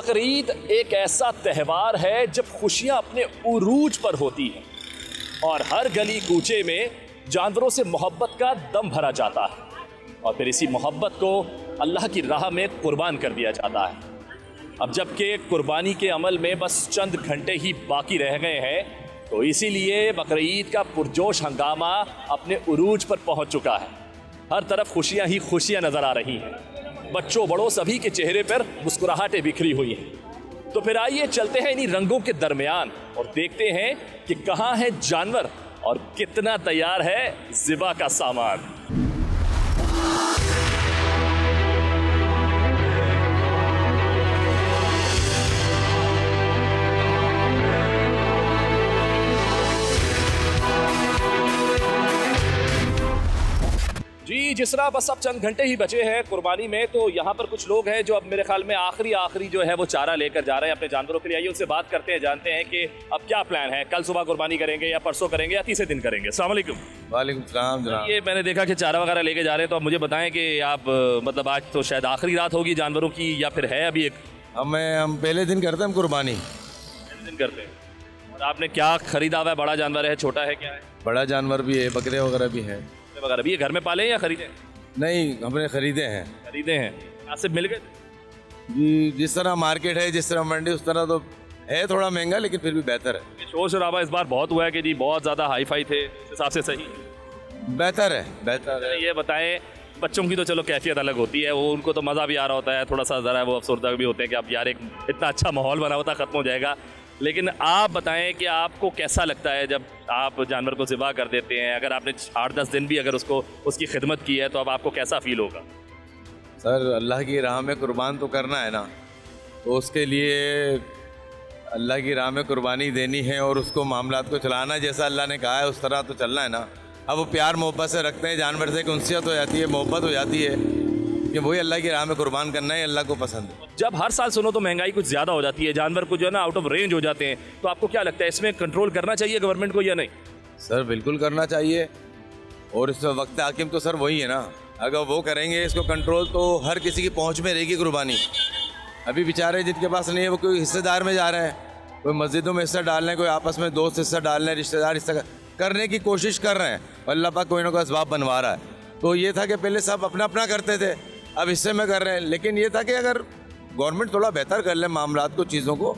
बकरीद एक ऐसा त्यौहार है जब खुशियां अपने उरूज पर होती हैं और हर गली कूचे में जानवरों से मोहब्बत का दम भरा जाता है और फिर इसी मोहब्बत को अल्लाह की राह में कुर्बान कर दिया जाता है। अब जबकि कुर्बानी के अमल में बस चंद घंटे ही बाकी रह गए हैं, तो इसीलिए बकरीद का पुरजोश हंगामा अपने उरूज पर पहुंच चुका है। हर तरफ खुशियां ही खुशियां नजर आ रही हैं, बच्चों बड़ों सभी के चेहरे पर मुस्कुराहटें बिखरी हुई हैं। तो फिर आइए चलते हैं इन्हीं रंगों के दरमियान और देखते हैं कि कहाँ है जानवर और कितना तैयार है ज़िबा का सामान। जी, जिस तरह बस अब चंद घंटे ही बचे हैं कुर्बानी में, तो यहाँ पर कुछ लोग हैं जो अब मेरे ख्याल में आखिरी जो है वो चारा लेकर जा रहे हैं अपने जानवरों के लिए। आइए उनसे बात करते हैं, जानते हैं कि अब क्या प्लान है, कल सुबह कुर्बानी करेंगे या परसों करेंगे या तीसरे दिन करेंगे। अस्सलाम वालेकुम। वालेकुम सलाम जनाब। ये मैंने देखा कि चारा वगैरह लेके जा रहे हैं, तो अब मुझे बताएं कि आप मतलब आज तो शायद आखिरी रात होगी जानवरों की या फिर है अभी एक? हम पहले दिन करते हैं कुर्बानी। पहले दिन करते हैं। और आपने क्या खरीदा हुआ है? बड़ा जानवर है, छोटा है, क्या है? बड़ा जानवर भी है, बकरे वगैरह भी है। वगैरह भी ये घर में पाले या खरीदे? नहीं, हमने खरीदे हैं। खरीदे हैं, आपसे मिल गए? जी, जिस तरह मार्केट है, जिस तरह मंडी, उस तरह तो है थोड़ा महंगा, लेकिन फिर भी बेहतर है। शोर शराबा इस बार बहुत हुआ है कि जी बहुत ज़्यादा हाई फाई थे, इस हिसाब से सही बेहतर है, बेहतर है। ये बताएं, बच्चों की तो चलो कैफियत अलग होती है, वो उनको तो मज़ा भी आ रहा होता है, थोड़ा सा ज़रा वो अफसरदा भी होते हैं कि अब यार एक इतना अच्छा माहौल बना होता ख़त्म हो जाएगा। लेकिन आप बताएं कि आपको कैसा लगता है जब आप जानवर को ज़िबा कर देते हैं? अगर आपने 8-10 दिन भी अगर उसकी खिदमत की है तो अब आपको कैसा फील होगा? सर, अल्लाह की राह में कुर्बान तो करना है ना, तो उसके लिए अल्लाह की राह में कुर्बानी देनी है और उसको मामलात को चलाना जैसा अल्लाह ने कहा है उस तरह तो चलना है ना। अब वो प्यार मोहब्बत से रखते हैं जानवर से, कि उनसियत हो जाती है, मोहब्बत हो जाती है कि वही अल्लाह की राह में कुर्बान करना है, अल्लाह को पसंद है। जब हर साल सुनो तो महंगाई कुछ ज़्यादा हो जाती है, जानवर को जो है ना आउट ऑफ रेंज हो जाते हैं, तो आपको क्या लगता है इसमें कंट्रोल करना चाहिए गवर्नमेंट को या नहीं? सर बिल्कुल करना चाहिए, और इस वक्त हाकिम तो सर वही है ना। अगर वो करेंगे इसको कंट्रोल तो हर किसी की पहुंच में रहेगी कुर्बानी। अभी बेचारे जिनके पास नहीं है वो कोई हिस्सेदार में जा रहे हैं, कोई मस्जिदों में हिस्सा डाल रहे हैं, कोई आपस में दोस्त हिस्सा डाल रहे हैं, रिश्तेदार हिस्सा करने की कोशिश कर रहे हैं, अल्लाह पाक कोई ना कोई असबाब बनवा रहा है। तो ये था कि पहले सब अपना अपना करते थे, अब हिस्से में कर रहे हैं। लेकिन ये था कि अगर गवर्नमेंट थोड़ा बेहतर कर ले मामलात को, चीज़ों को,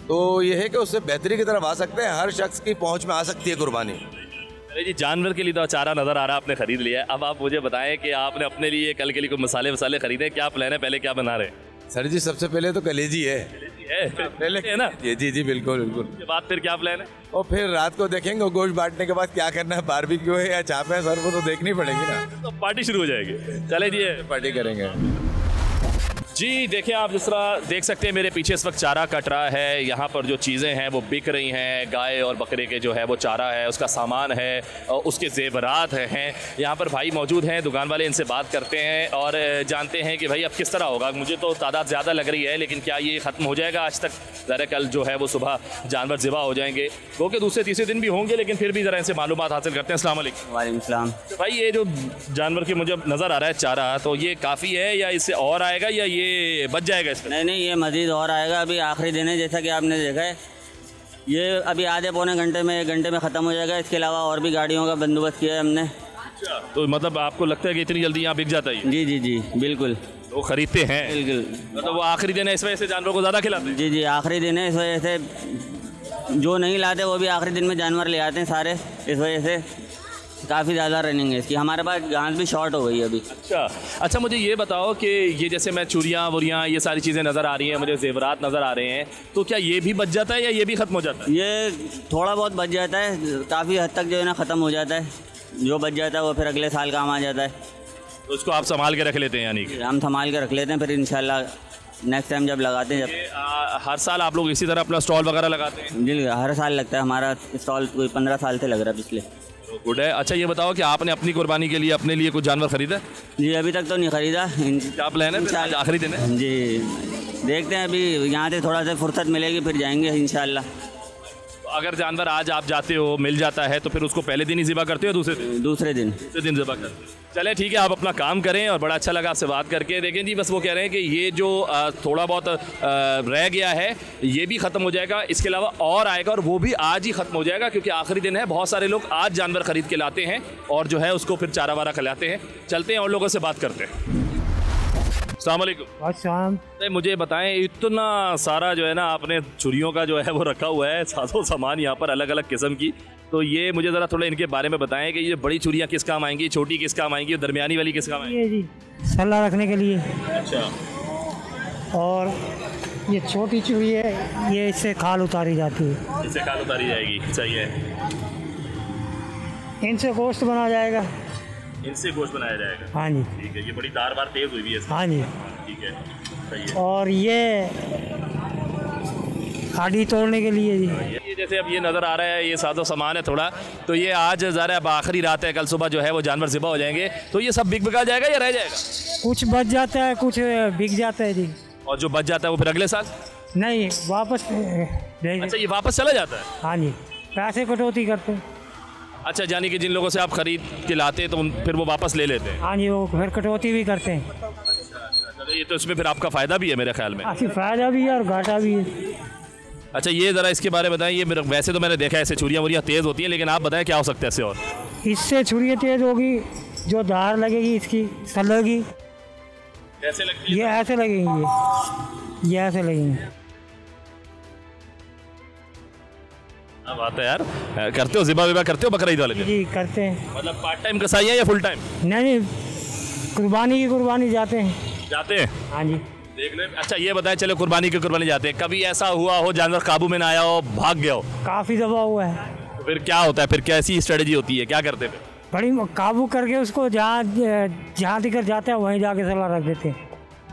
तो ये है कि उससे बेहतरी की तरफ आ सकते हैं, हर शख्स की पहुंच में आ सकती है कुर्बानी। अरे जी, जानवर के लिए तो चारा नज़र आ रहा है, आपने खरीद लिया है। अब आप मुझे बताएं कि आपने अपने लिए कल के लिए कोई मसाले वसाले खरीदे, क्या प्लान है, पहले क्या बना रहे हैं? सर जी, सबसे पहले तो कलेजी है। पहले है ना? जी जी बिल्कुल बिल्कुल। उसके बाद फिर क्या प्लान है? और फिर रात को देखेंगे गोश्त बांटने के बाद क्या करना है, बारबेक्यू है या चाप है, सर वो तो देखनी पड़ेगी ना। तो पार्टी शुरू हो जाएगी। चले जी, पार्टी करेंगे। जी देखिए, आप जिस तरह देख सकते हैं मेरे पीछे इस वक्त चारा कट रहा है। यहाँ पर जो चीज़ें हैं वो बिक रही हैं, गाय और बकरे के जो है वो चारा है, उसका सामान है, उसके ज़ेवरात हैं। यहाँ पर भाई मौजूद हैं, दुकान वाले, इनसे बात करते हैं और जानते हैं कि भाई अब किस तरह होगा। मुझे तो तादाद ज़्यादा लग रही है, लेकिन क्या ये ख़त्म हो जाएगा आज तक? ज़रा कल जो है वो सुबह जानवर ज़िबा हो जाएंगे, वो के दूसरे तीसरे दिन भी होंगे, लेकिन फिर भी ज़रा इनसे मालूमात हासिल करते हैं। अस्सलाम वालेकुम। वालेकुम सलाम। तो भाई ये जो जानवर की मुझे नज़र आ रहा है चारा, तो ये काफ़ी है या इससे और आएगा या ये बच जाएगा? नहीं, ये मज़ीद और आएगा। अभी आखिरी दिन है, जैसा कि आपने देखा है, ये अभी आधे पौने घंटे में 1 घंटे में ख़त्म हो जाएगा। इसके अलावा और भी गाड़ियों का बंदोबस्त किया है हमने। अच्छा, तो मतलब आपको लगता है कि इतनी जल्दी यहाँ बिक जाता है? जी जी जी बिल्कुल, वो खरीदते हैं बिल्कुल। मतलब वो आखिरी दिन है, इस वजह से जानवरों को ज़्यादा खिलाते हैं? जी जी, आखिरी दिन है, इस वजह से जो नहीं लाते वो भी आखिरी दिन में जानवर ले आते हैं सारे। इस वजह से काफ़ी ज़्यादा रनिंग है इसकी। हमारे पास घास भी शॉर्ट हो गई है अभी। अच्छा, मुझे ये बताओ कि ये जैसे मैं चूड़ियाँ वुड़ियाँ ये सारी चीज़ें नज़र आ रही हैं, मुझे ज़ेवरात नज़र आ रहे हैं, तो क्या ये भी बच जाता है या ये भी ख़त्म हो जाता है? ये थोड़ा बहुत बच जाता है, काफ़ी हद तक जो है ना ख़त्म हो जाता है। जो बच जाता है वो फिर अगले साल काम आ जाता है। तो उसको आप संभाल के रख लेते हैं? यानी कि हम संभाल के रख लेते हैं, फिर इंशाल्लाह नेक्स्ट टाइम जब लगाते हैं। जब हर साल आप लोग इसी तरह अपना स्टॉल वगैरह लगाते हैं? जी, हर साल लगता है हमारा स्टॉल। कोई 15 साल से लग रहा है पिछले। गुड है। अच्छा, ये बताओ कि आपने अपनी कुर्बानी के लिए अपने लिए कुछ जानवर खरीदा? जी, अभी तक तो नहीं खरीदा। क्या प्लान है? आज आखिरी दिन है जी, देखते हैं, अभी यहाँ से थोड़ा सा फुर्सत मिलेगी फिर जाएंगे इंशाल्लाह। अगर जानवर आज आप जाते हो मिल जाता है तो फिर उसको पहले दिन ही ज़िबा करते हो दूसरे दिन? दूसरे दिन। दूसरे दिन ज़िबा करते हो। चलें ठीक है, आप अपना काम करें और बड़ा अच्छा लगा आपसे बात करके। देखें जी, बस वो कह रहे हैं कि ये जो थोड़ा बहुत रह गया है ये भी ख़त्म हो जाएगा, इसके अलावा और आएगा और वो भी आज ही ख़त्म हो जाएगा क्योंकि आखिरी दिन है। बहुत सारे लोग आज जानवर ख़रीद के लाते हैं और जो है उसको फिर चारा वारा खिलाते हैं। चलते हैं और लोगों से बात करते हैं। अस्सलाम वालेकुम। अच्छा, मुझे बताएं, इतना सारा जो है ना आपने छुरियों का जो है वो रखा हुआ है, साजो सामान यहाँ पर अलग अलग किस्म की, तो ये मुझे ज़रा थोड़ा इनके बारे में बताएं कि ये बड़ी छुरियाँ किस काम आएंगी, छोटी किस काम आएंगी, दरमियानी वाली किस काम आएंगी? ये जी सल्ला रखने के लिए। अच्छा। और ये छोटी चूड़ी है, ये इससे खाल उतारी जाती है। इससे खाल उतारी जाएगी, सही है। इनसे गोश्त बना जाएगा। इनसे गोश्त बनाया जाएगा। हाँ जी। ठीक है, ये बड़ी धार बार तेज हुई भी है। हाँ जी। ठीक है, सही है। और ये हाडी तोड़ने के लिए जी। ये जैसे अब ये नज़र आ रहा है, ये साजो सामान है थोड़ा, तो ये आज ज़रा अब आखिरी रात है, कल सुबह जो है वो जानवर ज़िबा हो जाएंगे, तो ये सब बिका जाएगा या रह जाएगा? कुछ बच जाता है, कुछ बिक जाता है जी। और जो बच जाता है वो फिर अगले साल? नहीं, वापस अच्छा, ये वापस चला जाता है? हाँ जी, पैसे कटौती करते हैं। अच्छा, यानी कि जिन लोगों से आप खरीद के लाते हैं तो फिर वो वापस ले लेते हैं? हाँ जी, वो फिर कटौती भी करते हैं। तो ये तो इसमें फिर आपका फ़ायदा भी है मेरे ख्याल में। काफ़ी फ़ायदा भी है और घाटा भी है। अच्छा, ये ज़रा इसके बारे में बताएं। ये मेरे वैसे तो मैंने देखा है ऐसे छुरियाँ वुरियाँ तेज़ होती हैं, लेकिन आप बताएं क्या हो सकता है इससे और? इससे छुरी तेज़ होगी, जो धार लगेगी इसकी सल्ले की, कैसे लगती है? ये ऐसे लगेंगे, ये ऐसे लगेंगे। क्या बात है यार, करते हो ज़िबा विबा करते हो बकरा ईद वाले दिन? जी करते हैं। मतलब पार्ट टाइम कसाई है या फुल टाइम? नहीं, कुर्बानी की कुर्बानी जाते हैं। जाते हैं? हाँ जी। देख ले। अच्छा, ये बताएं, चलो कुर्बानी की कुर्बानी जाते हैं, कभी ऐसा हुआ हो जानवर काबू में ना आया हो, भाग गया हो? काफ़ी दफा हुआ है। तो फिर क्या होता है, फिर कैसी स्ट्रेटजी होती है, क्या करते हैं? बड़ी काबू करके उसको जहाँ दिक्कत जाता है वहीं जाके सलाह रख देते हैं।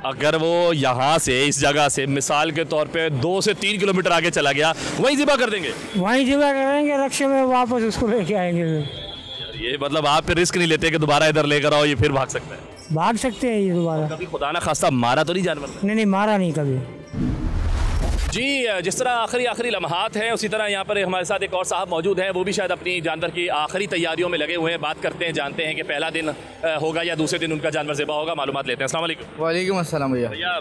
अगर वो यहाँ से इस जगह से मिसाल के तौर पे 2 से 3 किलोमीटर आगे चला गया, वहीं ज़िबा कर देंगे? वहीं ज़िबा करेंगे, रक्शे में वापस उसको लेके आएंगे। ये मतलब आप फिर रिस्क नहीं लेते कि दोबारा इधर लेकर आओ, ये फिर भाग सकता है? भाग सकते हैं ये दोबारा। कभी खुदा ना खास्ता मारा तो नहीं जानवर? नहीं, मारा नहीं कभी। जी, जिस तरह आखिरी लम्हात हैं, उसी तरह यहाँ पर हमारे साथ एक और साहब मौजूद हैं, वो भी शायद अपनी जानवर की आखिरी तैयारियों में लगे हुए हैं। बात करते हैं, जानते हैं कि पहला दिन होगा या दूसरे दिन उनका जानवर ज़िबा होगा, मालूमात लेते हैं। अस्सलाम वालेकुम। वालेकुम अस्सलाम भैया। भैया,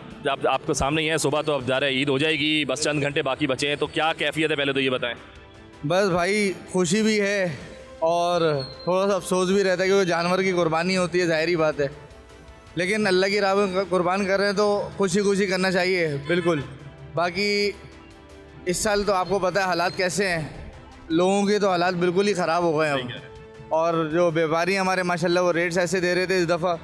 आपको सामने ही है, सुबह तो अब जा रहे ईद हो जाएगी, बस चंद घंटे बाकी बचे हैं, तो क्या कैफियत है पहले तो ये बताएं। बस भाई, खुशी भी है और थोड़ा सा अफसोस भी रहता है क्योंकि जानवर की कुर्बानी होती है, ज़ाहिरी बात है, लेकिन अल्लाह की राह में कुर्बान कर रहे हैं तो खुशी खुशी करना चाहिए। बिल्कुल। बाकी इस साल तो आपको पता है हालात कैसे हैं, लोगों के तो हालात बिल्कुल ही ख़राब हो गए हैं अब। और जो व्यापारी हमारे माशाल्लाह वो रेट्स ऐसे दे रहे थे इस दफ़ा,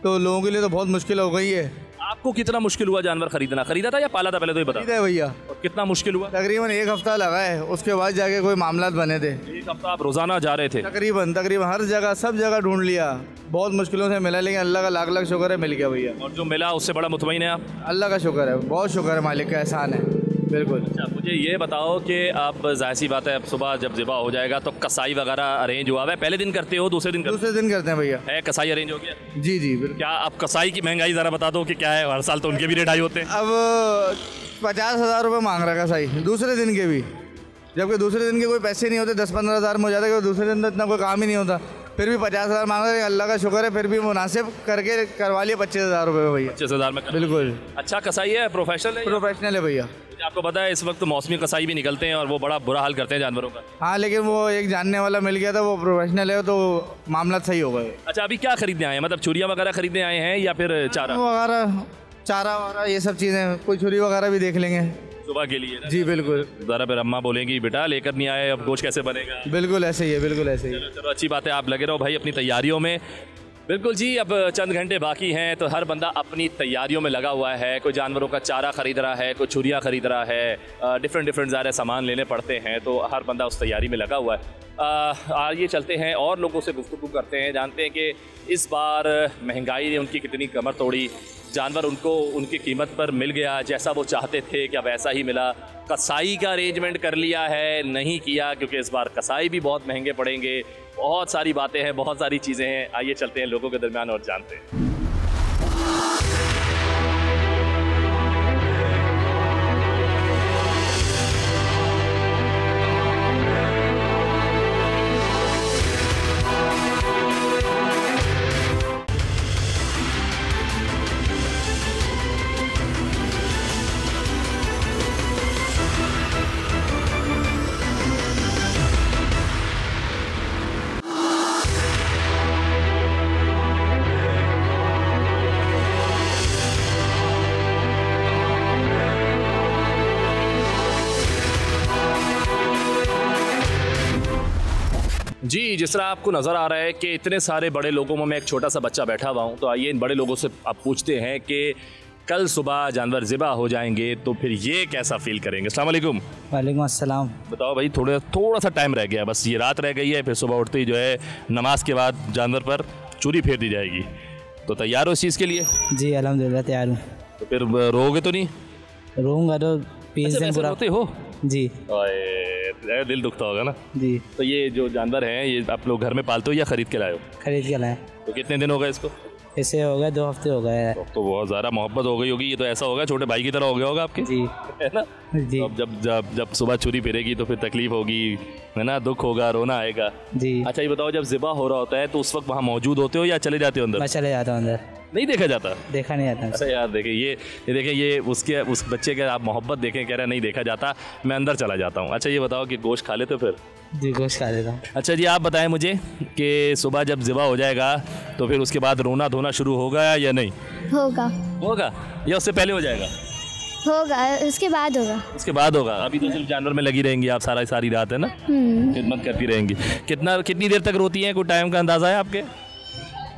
तो लोगों के लिए तो बहुत मुश्किल हो गई है। आपको कितना मुश्किल हुआ जानवर खरीदना? खरीदा था या पाला था पहले तो ये बता? खरीदा है भैया। और कितना मुश्किल हुआ? तकरीबन 1 हफ्ता लगा है, उसके बाद जाके कोई मामलात बने थे। 1 हफ्ता आप रोज़ाना जा रहे थे? तकरीबन हर जगह, सब जगह ढूंढ लिया, बहुत मुश्किलों से मिला, लेकिन अल्लाह का लाख लाख शुक्र है मिल गया भैया। और जो मिला उससे बड़ा मुतमईन है आप? अल्लाह का शुक्र है, बहुत शुक्र है, मालिक का एहसान है। बिल्कुल। अच्छा, मुझे ये बताओ कि आप जाहिर सी बात है अब सुबह जब ज़िबा हो जाएगा तो कसाई वगैरह अरेंज हुआ है? पहले दिन करते हो, दूसरे दिन दूसरे दिन करते हैं भैया। है कसाई अरेंज हो गया? जी जी बिल्कुल। क्या आप कसाई की महंगाई ज़रा बता दो कि क्या है, हर साल तो उनके भी रेट हाई होते हैं। अब 50,000 रुपये मांग रहा है कसाई दूसरे दिन के भी, जबकि दूसरे दिन के कोई पैसे नहीं होते, 10-15 हज़ार में हो जाता है, क्योंकि दूसरे दिन तो इतना कोई काम ही नहीं होता, फिर भी 50,000 मांग रहे हैं। अल्लाह का शुक्र है, फिर भी मुनासिब करके करवा लिए 25,000 रुपये में भैया। 25,000 में? बिल्कुल। अच्छा कसाई है, प्रोफेशनल है? प्रोफेशनल है भैया। आपको पता है इस वक्त मौसमी कसाई भी निकलते हैं और वो बड़ा बुरा हाल करते हैं जानवरों का। हाँ, लेकिन वो एक जानने वाला मिल गया था, वो प्रोफेशनल है, तो मामला सही हो गए। अच्छा, अभी क्या खरीदने आए हैं? मतलब छुरियाँ वगैरह खरीदने आए हैं या फिर चारा वगैरह, चारा वगैरह, ये सब चीज़ें, कोई छुरी वगैरह भी देख लेंगे सुबह के लिए? जी बिल्कुल। ज़रा फिर अम्मा बोलेंगी बेटा लेकर नहीं आए, अब गोश्त कैसे बनेगा? बिल्कुल ऐसे ही है, बिल्कुल ऐसे ही है। चलो अच्छी बात है, आप लगे रहो भाई अपनी तैयारियों में। बिल्कुल जी, अब चंद घंटे बाकी हैं तो हर बंदा अपनी तैयारियों में लगा हुआ है। कोई जानवरों का चारा ख़रीद रहा है, कोई छुरियाँ ख़रीद रहा है, डिफरेंट ज़ारे सामान लेने पड़ते हैं, तो हर बंदा उस तैयारी में लगा हुआ है। आइए चलते हैं और लोगों से गुफ्तगू करते हैं, जानते हैं कि इस बार महंगाई ने उनकी कितनी कमर तोड़ी, जानवर उनको उनकी कीमत पर मिल गया जैसा वो चाहते थे, क्या वैसा ही मिला? कसाई का अरेंजमेंट कर लिया है, नहीं किया, क्योंकि इस बार कसाई भी बहुत महंगे पड़ेंगे। बहुत सारी बातें हैं, बहुत सारी चीज़ें हैं। आइए चलते हैं लोगों के दरमियान और जानते हैं। जी, जिस तरह आपको नज़र आ रहा है कि इतने सारे बड़े लोगों में मैं एक छोटा सा बच्चा बैठा हुआ हूँ, तो आइए इन बड़े लोगों से आप पूछते हैं कि कल सुबह जानवर ज़िबा हो जाएंगे तो फिर ये कैसा फील करेंगे। अस्सलाम वालेकुम। वालेकुम अस्सलाम। बताओ भाई, थोड़ा सा टाइम रह गया, बस ये रात रह गई है, फिर सुबह उठते ही जो है नमाज के बाद जानवर पर चूरी फेर दी जाएगी, तो तैयार हो इस चीज़ के लिए? जी अल्हम्दुलिल्लाह तैयार हूँ। तो फिर रोओगे तो नहीं? रहूँगा तो 20 दिन पूरा। रोते हो? जी। दिल दुखता होगा ना। जी। तो ये जो जानवर हैं ये आप लोग घर में पालते हो या ख़रीद के लाए हो? खरीद के लाए। तो कितने दिन हो गए इसको? इसे हो गए 2 हफ्ते हो गए। तो बहुत ज़्यादा मोहब्बत हो गई होगी, ये तो ऐसा होगा छोटे भाई की तरह हो गया होगा आपके। जी है ना। जी। तो अब जब सुबह छुरी फिरेगी तो फिर तकलीफ होगी, है ना, दुख होगा, रोना आएगा। जी। अच्छा ये बताओ, जब ज़िबा हो रहा होता है तो उस वक्त वहाँ मौजूद होते हो या चले जाते हो अंदर? मैं चले जाता हूँ अंदर। नहीं देखा जाता? देखा नहीं जाता। अच्छा यार देखिए, ये देखिए, ये उस बच्चे के आप मोहब्बत देखें, कह रहे हैं नहीं देखा जाता, मैं अंदर चला जाता हूँ। अच्छा ये बताओ कि गोश्त खा लेते हो फिर? जी गोश्त खा लेता हूँ। अच्छा जी, आप बताएं मुझे कि सुबह जब ज़िबा हो जाएगा तो फिर उसके बाद रोना धोना शुरू होगा या नहीं? होगा या उससे पहले हो जाएगा? होगा, उसके बाद होगा। उसके बाद होगा। अभी तो सिर्फ जानवर में लगी रहेंगी आप सारी रात, है ना, खिदमत करती रहेंगी। कितनी देर तक रोती हैं? कोई टाइम का अंदाज़ा है आपके?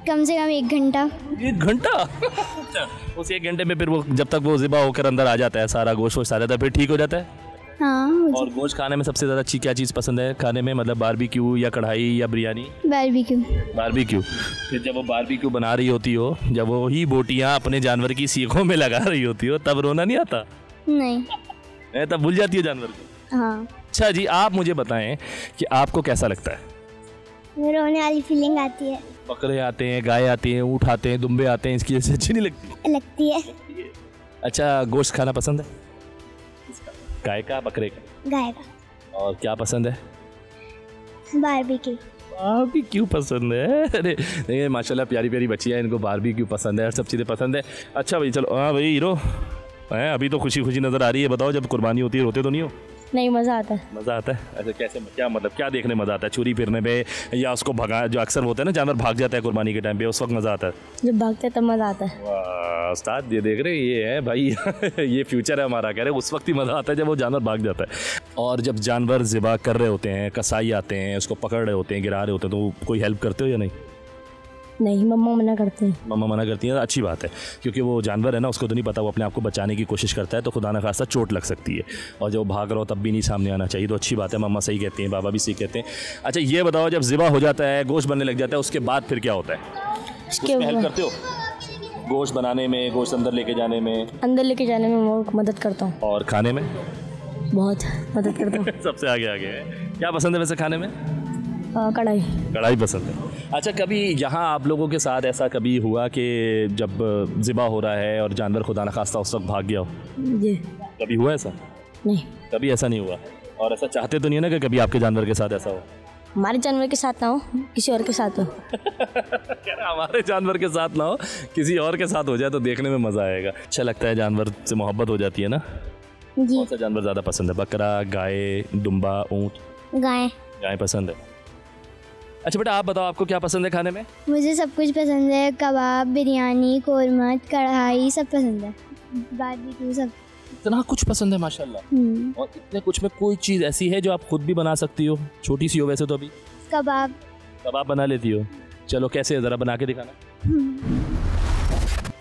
कम से कम 1 घंटा। 1 घंटा? अच्छा, उस 1 घंटे में फिर वो जब तक वो ज़िबा होकर अंदर आ जाता है, सारा गोश्त वोश्त आ जाता है, फिर ठीक हो जाता है? हाँ। और गोश्त खाने में सबसे ज़्यादा अच्छी क्या चीज़ पसंद है खाने में? मतलब बारबेक्यू या कढ़ाई या बिरयानी? बारबेक्यू। फिर जब वो बारबेक्यू बना रही होती हो, जब वो ही बोटियाँ अपने जानवर की सीखों में लगा रही होती हो, तब रोना नहीं आता? नहीं। तब भूल जाती हो जानवर को? हाँ। अच्छा जी, आप मुझे बताएं कि आपको कैसा लगता है? रोने वाली फीलिंग आती है। बकरे आते हैं, गाय आती हैं, ऊँट आते हैं, दुम्बे आते हैं, इसकी वजह से अच्छी नहीं लगती? लगती है। अच्छा, गोश्त खाना पसंद है? गाय का, बकरे का? गाय का। और क्या पसंद है? बारबेक्यू पसंद है। अरे नहीं, माशाल्लाह प्यारी प्यारी बच्चियाँ, इनको बारबेक्यू पसंद है और सब चीज़ें पसंद है। अच्छा भाई चलो, हाँ भाई हीरो हैं, अभी तो खुशी खुशी नज़र आ रही है। बताओ, जब कुर्बानी होती है रोते तो नहीं हो? नहीं, मज़ा आता है। मज़ा आता है? अच्छा कैसे, क्या मतलब, क्या देखने मज़ा आता है? छुरी फिरने में या उसको भगा, जो अक्सर होता है ना जानवर भाग जाता है कुर्बानी के टाइम पे, उस वक्त मज़ा आता है? जब भागते तब मज़ा आता है। वाह उस्ताद, ये देख रहे ये है भाई ये फ्यूचर है हमारा। कह रहे उस वक्त ही मज़ा आता है जब वो जानवर भाग जाता है। और जब जानवर ज़िबा कर रहे होते हैं, कसाई आते हैं, उसको पकड़ रहे होते हैं, गिरा रहे होते हैं, तो कोई हेल्प करते हो या नहीं? नहीं, मम्मा मना करते हैं। मम्मा मना करती है? अच्छी बात है, क्योंकि वो जानवर है ना, उसको तो नहीं पता, वो अपने आप को बचाने की कोशिश करता है, तो खुदा न खास्ता चोट लग सकती है, और जब वो भाग रहा हो तब भी नहीं सामने आना चाहिए। तो अच्छी बात है, मम्मा सही कहती हैं, बाबा भी सही कहते हैं। अच्छा ये बताओ, जब ज़िबा हो जाता है, गोश्त बनने लग जाता है, उसके बाद फिर क्या होता है? उसमें हेल्प करते हो? गोश्त बनाने में, गोश्त अंदर लेके जाने में? अंदर लेके जाने में मदद करता हूँ। और खाने में? बहुत मदद करता हूँ। सबसे आगे है। क्या पसंद है वैसे खाने में? कढ़ाई पसंद है। अच्छा, कभी यहाँ आप लोगों के साथ ऐसा कभी हुआ कि जब ज़िबा हो रहा है और जानवर खुदा न खास्ता उस वक्त भाग गया हो? जी। कभी हुआ ऐसा? नहीं, कभी ऐसा नहीं हुआ। और ऐसा चाहते तो नहीं है ना कि कभी आपके जानवर के साथ ऐसा हो? हमारे जानवर के साथ ना हो, किसी और के साथ हो। हमारे जानवर के साथ ना हो, किसी और के साथ हो जाए तो देखने में मज़ा आएगा। अच्छा लगता है, जानवर से मोहब्बत हो जाती है ना। जी। कौन सा जानवर ज़्यादा पसंद है? बकरा, गाय, दुम्बा, ऊँट? गाय पसंद है। अच्छा बेटा, आप बताओ, आपको क्या पसंद है खाने में? मुझे सब कुछ पसंद है, कबाब, बिरयानी, कोरमत, कढ़ाई, सब पसंद है, बारबेक्यू, सब। इतना कुछ पसंद है माशाल्लाह। और इतने कुछ में कोई चीज़ ऐसी है जो आप खुद भी बना सकती हो? छोटी सी हो वैसे तो अभी। कबाब बना लेती हो? चलो कैसे, ज़रा बना के दिखाना।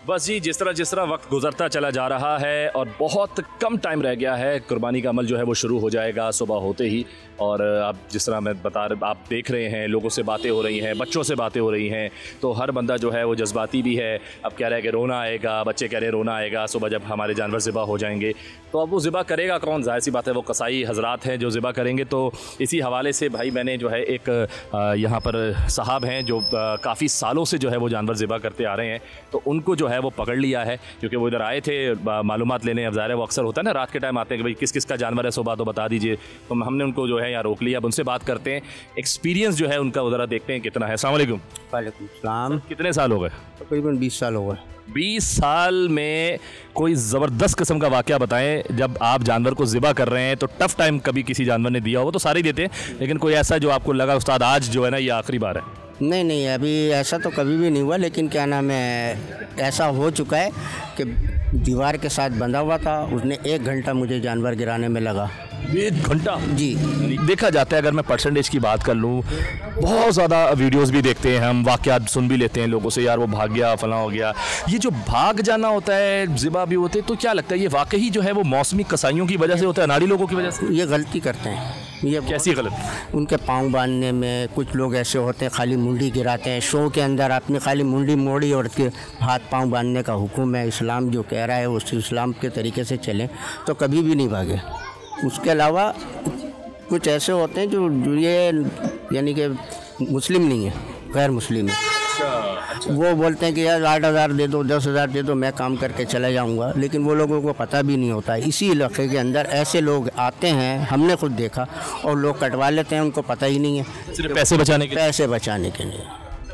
बस जी, जिस तरह वक्त गुजरता चला जा रहा है और बहुत कम टाइम रह गया है, कुर्बानी का अमल जो है वो शुरू हो जाएगा सुबह होते ही। और अब जिस तरह मैं आप देख रहे हैं, लोगों से बातें हो रही हैं, बच्चों से बातें हो रही हैं, तो हर बंदा जो है वो जज्बाती भी है। अब कह रहा है कि रोना आएगा, बच्चे कह रहे हैं रोना आएगा सुबह जब हमारे जानवर ज़िबा हो जाएंगे। तो अब वो ज़िबा करेगा कौन? ज़ाहिर सी बात है वो कसाई हजरात हैं जो ज़िबा करेंगे। तो इसी हवाले से भाई मैंने जो है एक यहाँ पर साहब हैं जो काफ़ी सालों से जो है वो जानवर ज़िबा करते आ रहे हैं, तो उनको जो है वो पकड़ लिया है, क्योंकि वो इधर आए थे मालूमात लेने। अब ज़ाहिर है वो अक्सर होता है ना, रात के टाइम आते हैं कि भाई किस किस का जानवर है, सुबह तो बता दीजिए। तो हमने उनको जो है यहाँ रोक लिया। अब उनसे बात करते हैं, एक्सपीरियंस जो है उनका ज़रा देखते हैं कितना है। अस्सलाम वालेकुम। वालेकुम सलाम। कितने साल हो गए? तकरीबन 20 साल हो गए। 20 साल में कोई ज़बरदस्त किस्म का वाक़या बताएं, जब आप जानवर को ज़िबा कर रहे हैं तो टफ़ टाइम कभी किसी जानवर ने दिया हो? तो सारे ही देते हैं, लेकिन कोई ऐसा जो आपको लगा उस्ताद आज जो है ना ये आखिरी बार है? नहीं, अभी ऐसा तो कभी भी नहीं हुआ, लेकिन क्या नाम है, ऐसा हो चुका है कि दीवार के साथ बंधा हुआ था, उसने 1 घंटा मुझे जानवर गिराने में लगा। 1 घंटा? जी। देखा जाता है, अगर मैं परसेंटेज की बात कर लूँ, बहुत ज़्यादा वीडियोस भी देखते हैं हम, वाक़यात सुन भी लेते हैं लोगों से, यार वो भाग गया, फलां हो गया। ये जो भाग जाना होता है, ज़िबा भी होते हैं, तो क्या लगता है ये वाकई जो है वो मौसमी कसाइयों की वजह से होता है, अनाड़ी लोगों की वजह से? ये गलती करते हैं। ये कैसी गलत? उनके पाँव बांधने में कुछ लोग ऐसे होते हैं, खाली मुंडी गिराते हैं। शो के अंदर आपने खाली मुंडी मोड़ी और के हाथ पाँव बांधने का हुक्म है। इस्लाम जो कह रहा है उस इस्लाम के तरीके से चलें तो कभी भी नहीं भागे। उसके अलावा कुछ ऐसे होते हैं जो ये यानी कि मुस्लिम नहीं है, गैर मुस्लिम है। वो बोलते हैं कि यार 8,000 दे दो, 10,000 दे दो, मैं काम करके चला जाऊंगा, लेकिन वो लोगों को पता भी नहीं होता है। इसी इलाके के अंदर ऐसे लोग आते हैं, हमने खुद देखा, और लोग कटवा लेते हैं, उनको पता ही नहीं है। सिर्फ पैसे बचाने के? पैसे बचाने के लिए,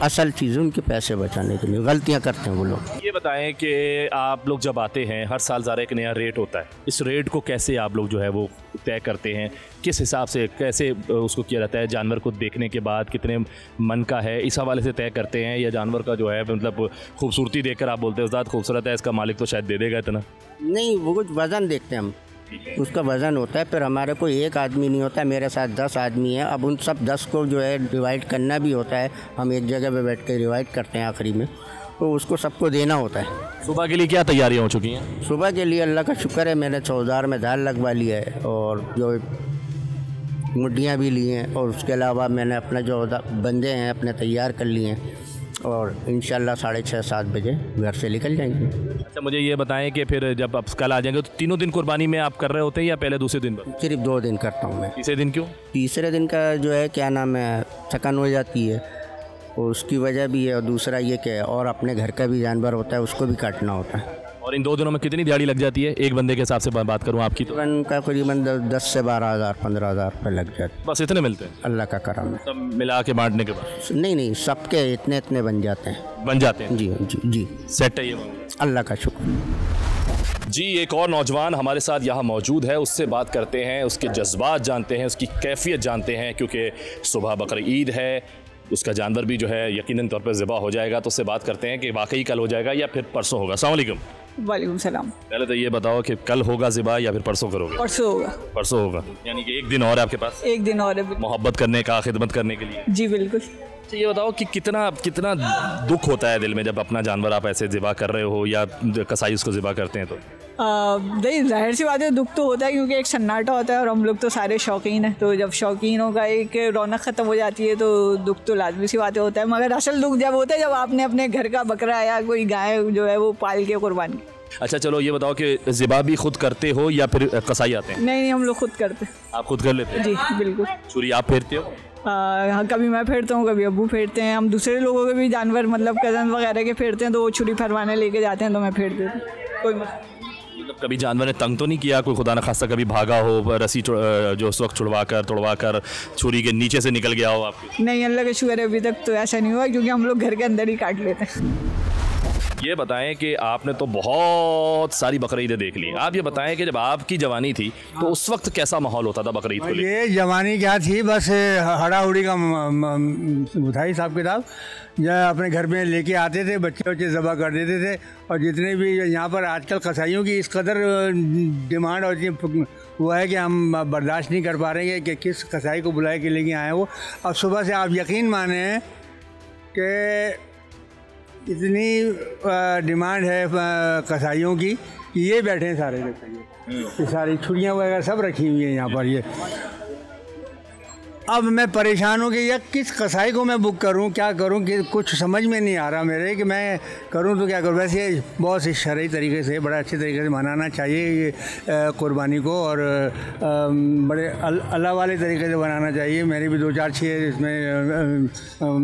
असल चीज़ उनके पैसे बचाने के लिए गलतियां करते हैं वो लोग। ये बताएं कि आप लोग जब आते हैं, हर साल ज़रा एक नया रेट होता है, इस रेट को कैसे आप लोग जो है वो तय करते हैं? किस हिसाब से, कैसे उसको किया जाता है? जानवर को देखने के बाद कितने मन का है, इस हवाले से तय करते हैं, या जानवर का जो है मतलब खूबसूरती देखकर आप बोलते हैं उस्ताद खूबसूरत है, इसका मालिक तो शायद दे देगा इतना? नहीं, वो कुछ वज़न देखते हैं हम, उसका वज़न होता है। फिर हमारे कोई एक आदमी नहीं होता, मेरे साथ 10 आदमी हैं। अब उन सब 10 को जो है डिवाइड करना भी होता है। हम एक जगह पे बैठ कर डिवाइड करते हैं आखिरी में, तो उसको सबको देना होता है। सुबह के लिए क्या तैयारियाँ हो चुकी हैं? सुबह के लिए अल्लाह का शुक्र है, मैंने चौधार में दाल लगवा लिया है और जो मुड्डियाँ भी ली हैं, और उसके अलावा मैंने अपना जो बंदे हैं अपने तैयार कर लिए हैं, और इंशाल्लाह 6:30-7 बजे घर से निकल जाएंगे। अच्छा, मुझे ये बताएं कि फिर जब आप कल आ जाएंगे तो तीनों दिन कुर्बानी में आप कर रहे होते हैं या पहले दूसरे दिन पर? सिर्फ 2 दिन करता हूँ मैं। तीसरे दिन क्यों? तीसरे दिन का जो है क्या नाम है, थकान हो जाती है, और उसकी वजह भी है, और दूसरा ये कि और अपने घर का भी जानवर होता है, उसको भी काटना होता है। और इन 2 दिनों में कितनी दिहाड़ी लग जाती है एक बंदे के हिसाब से बात करूँ आपकी तो? उनका करीबन 10 से 12,000 15,000 रुपये लग जाते। बस इतने मिलते हैं? अल्लाह का करम है। सब मिला के बांटने के बाद? नहीं, सबके इतने बन जाते हैं। बन जाते हैं? जी जी जी, सेट है ये? अल्लाह का शुक्र। जी, एक और नौजवान हमारे साथ यहाँ मौजूद है, उससे बात करते हैं, उसके जज्बात जानते हैं, उसकी कैफियत जानते हैं, क्योंकि सुबह बकर ईद है, उसका जानवर भी जो है यकीनन तौर पर ज़िबा हो जाएगा। तो उससे बात करते हैं कि वाकई कल हो जाएगा या फिर परसों होगा। अस्सलाम वालेकुम। वालेकुम सलाम। पहले तो ये बताओ कि कल होगा ज़िबा या फिर परसों करोगे? परसों होगा। परसों होगा, यानी कि एक दिन और है आपके पास? एक दिन और है। मोहब्बत करने का, खिदमत करने के लिए? जी बिल्कुल। तो ये बताओ कि कितना दुख होता है दिल में जब अपना जानवर आप ऐसे ज़िबा कर रहे हो या कसाई उसको ज़िबा करते हैं तो? नहीं, जाहिर सी बात है, दुख तो होता है, क्योंकि एक सन्नाटा होता है और हम लोग तो सारे शौकीन हैं, तो जब शौकीनों का एक रौनक ख़त्म हो जाती है तो दुख तो लाजमी सी बात होता है। मगर असल दुख जब होता है जब आपने अपने घर का बकरा या कोई गाय जो है वो पाल के कुर्बान की। अच्छा, चलो ये बताओ कि ज़िबा भी खुद करते हो या फिर कसाई आते हैं? नहीं, हम लोग खुद करते हैं। आप खुद कर लेते हैं? जी बिल्कुल। छुरी आप फेरते हो? हाँ, कभी मैं फेरता हूँ, कभी अब्बू फेरते हैं। हम दूसरे लोगों के भी जानवर मतलब कज़न वगैरह के फेरते हैं, तो वो छुरी फरवाने लेके जाते हैं तो मैं फेर देती हूँ। कोई मतलब कभी जानवर ने तंग तो नहीं किया, कोई खुदा न खास्ता कभी भागा हो, रस्सी जो उस वक्त तोड़वा कर छुरी के नीचे से निकल गया हो आपके? नहीं, अल्लाह का शुक्र है, अभी तक तो ऐसा नहीं हुआ, क्योंकि हम लोग घर के अंदर ही काट लेते हैं। ये बताएं कि आपने तो बहुत सारी बकरीदें देख ली, आप ये बताएं कि जब आपकी जवानी थी तो उस वक्त कैसा माहौल होता था बकरीद को लेकर? ये जवानी क्या थी, बस हड़ाहुड़ी का था हिसाब किताब। या अपने घर में लेके आते थे, बच्चे ज़बह कर देते थे, और जितने भी यहाँ पर आजकल कसाईयों की इस कदर डिमांड और वो है कि हम बर्दाश्त नहीं कर पा रहे हैं कि किस कसाई को बुलाए के लेके आए वो। अब सुबह से आप यकीन माने कि इतनी डिमांड है कसाईयों की कि ये बैठे हैं सारे कसाई, ये सारी छुरियाँ वगैरह सब रखी हुई हैं यहाँ पर। ये अब मैं परेशान हूँ कि यार किस कसाई को मैं बुक करूँ, क्या करूँ, कि कुछ समझ में नहीं आ रहा मेरे कि मैं करूँ तो क्या करूँ। वैसे बहुत ही शरई तरीके से, बड़ा अच्छे तरीके से मनाना चाहिए ये कुर्बानी को, और बड़े अल्लाह वाले तरीके से बनाना चाहिए। मेरे भी 2-4 इसमें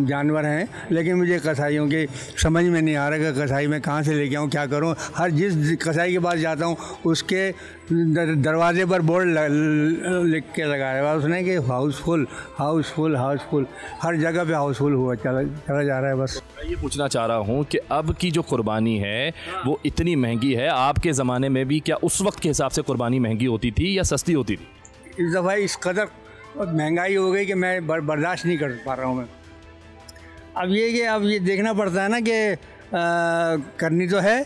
जानवर हैं, लेकिन मुझे कसाईयों के समझ में नहीं आ रहा कि कसाई मैं कहाँ से लेके आऊँ, क्या करूँ। हर जिस कसाई के पास जाता हूँ उसके दरवाजे पर बोर्ड लिख के लगाया हुआ उसने कि हाउसफुल हाउसफुल हाउसफुल, हर जगह पे हाउसफुल हुआ चला जा रहा है। बस ये पूछना चाह रहा हूँ कि अब की जो कुर्बानी है वो इतनी महंगी है, आपके ज़माने में भी क्या उस वक्त के हिसाब से कुर्बानी महंगी होती थी या सस्ती होती थी? इस दफ़ा इस कदर महंगाई हो गई कि मैं बर्दाश्त नहीं कर पा रहा हूँ मैं। अब ये देखना पड़ता है ना कि करनी तो है,